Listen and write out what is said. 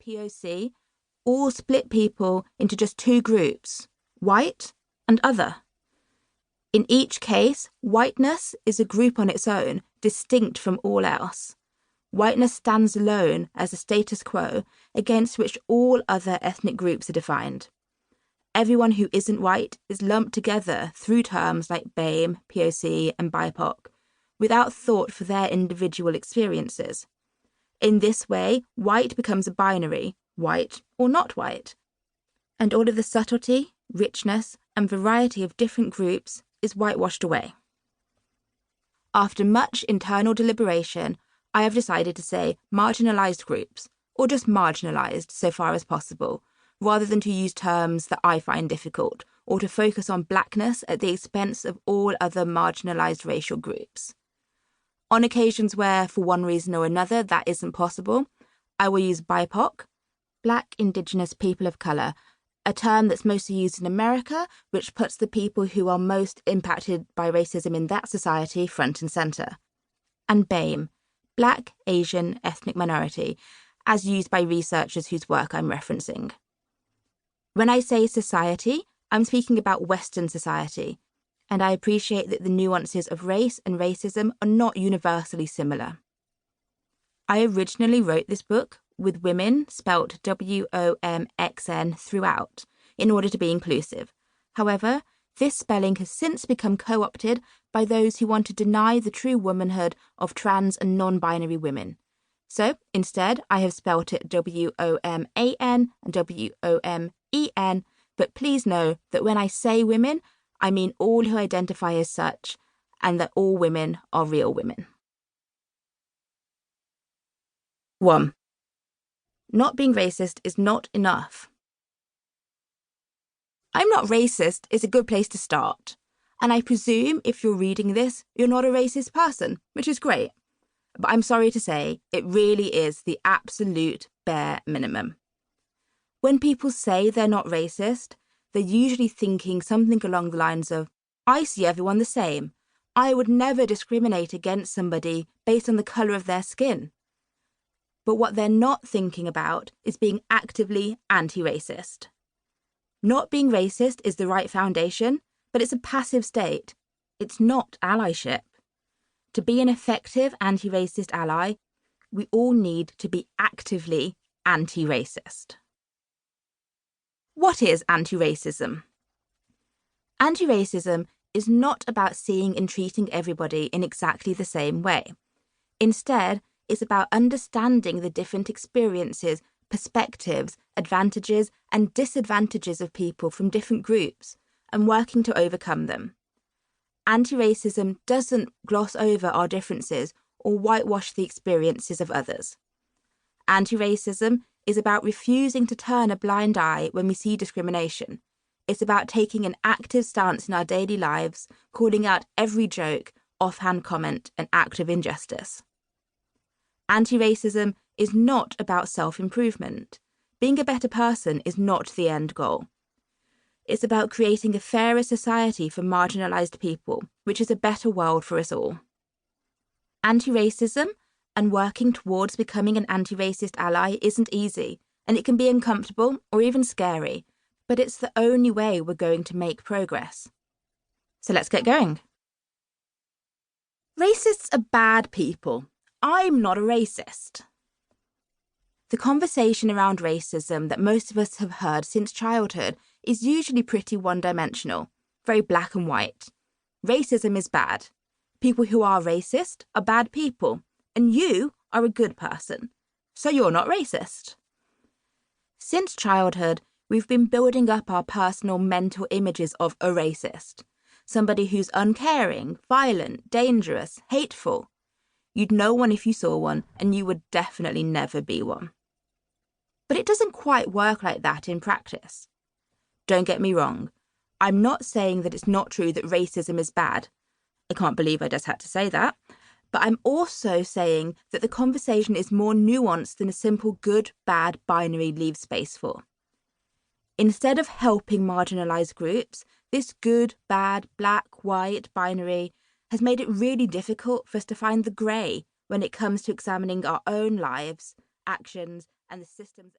POC all split people into just two groups, white and other. In each case, whiteness is a group on its own, distinct from all else. Whiteness stands alone as a status quo against which all other ethnic groups are defined. Everyone who isn't white is lumped together through terms like BAME, POC, and BIPOC, without thought for their individual experiences. In this way, white becomes a binary, white or not white. And all of the subtlety, richness, and variety of different groups is whitewashed away. After much internal deliberation, I have decided to say marginalised groups, or just marginalised so far as possible, rather than to use terms that I find difficult, or to focus on blackness at the expense of all other marginalised racial groups. On occasions where, for one reason or another, that isn't possible, I will use BIPOC, Black, Indigenous, People of Colour, a term that's mostly used in America, which puts the people who are most impacted by racism in that society front and centre. And BAME, Black, Asian, Ethnic Minority, as used by researchers whose work I'm referencing. When I say society, I'm speaking about Western society, and I appreciate that the nuances of race and racism are not universally similar. I originally wrote this book with women spelt WOMXN throughout, in order to be inclusive. However, this spelling has since become co-opted by those who want to deny the true womanhood of trans and non-binary women. So, instead, I have spelt it WOMAN and WOMEN, but please know that when I say women, I mean all who identify as such, and that all women are real women. 1. Not being racist is not enough. I'm not racist is a good place to start, and I presume if you're reading this, you're not a racist person, which is great. But I'm sorry to say, it really is the absolute bare minimum. When people say they're not racist, they're usually thinking something along the lines of, I see everyone the same. I would never discriminate against somebody based on the colour of their skin. But what they're not thinking about is being actively anti-racist. Not being racist is the right foundation, but it's a passive state. It's not allyship. To be an effective anti-racist ally, we all need to be actively anti-racist. What is anti-racism? Anti-racism is not about seeing and treating everybody in exactly the same way. Instead, it's about understanding the different experiences, perspectives, advantages, and disadvantages of people from different groups and working to overcome them. Anti-racism doesn't gloss over our differences or whitewash the experiences of others. Anti-racism is about refusing to turn a blind eye when we see discrimination. It's about taking an active stance in our daily lives, calling out every joke, offhand comment, and act of injustice. Anti-racism is not about self-improvement. Being a better person is not the end goal. It's about creating a fairer society for marginalised people, which is a better world for us all. Anti-racism and working towards becoming an anti-racist ally isn't easy, and it can be uncomfortable or even scary, but it's the only way we're going to make progress. So let's get going. Racists are bad people. I'm not a racist. The conversation around racism that most of us have heard since childhood is usually pretty one-dimensional, very black and white. Racism is bad. People who are racist are bad people, and you are a good person, so you're not racist. Since childhood, we've been building up our personal mental images of a racist, somebody who's uncaring, violent, dangerous, hateful. You'd know one if you saw one, and you would definitely never be one. But it doesn't quite work like that in practice. Don't get me wrong. I'm not saying that it's not true that racism is bad. I can't believe I just had to say that. But I'm also saying that the conversation is more nuanced than a simple good-bad binary leaves space for. Instead of helping marginalised groups, this good, bad, black, white binary has made it really difficult for us to find the grey when it comes to examining our own lives, actions, and the systems.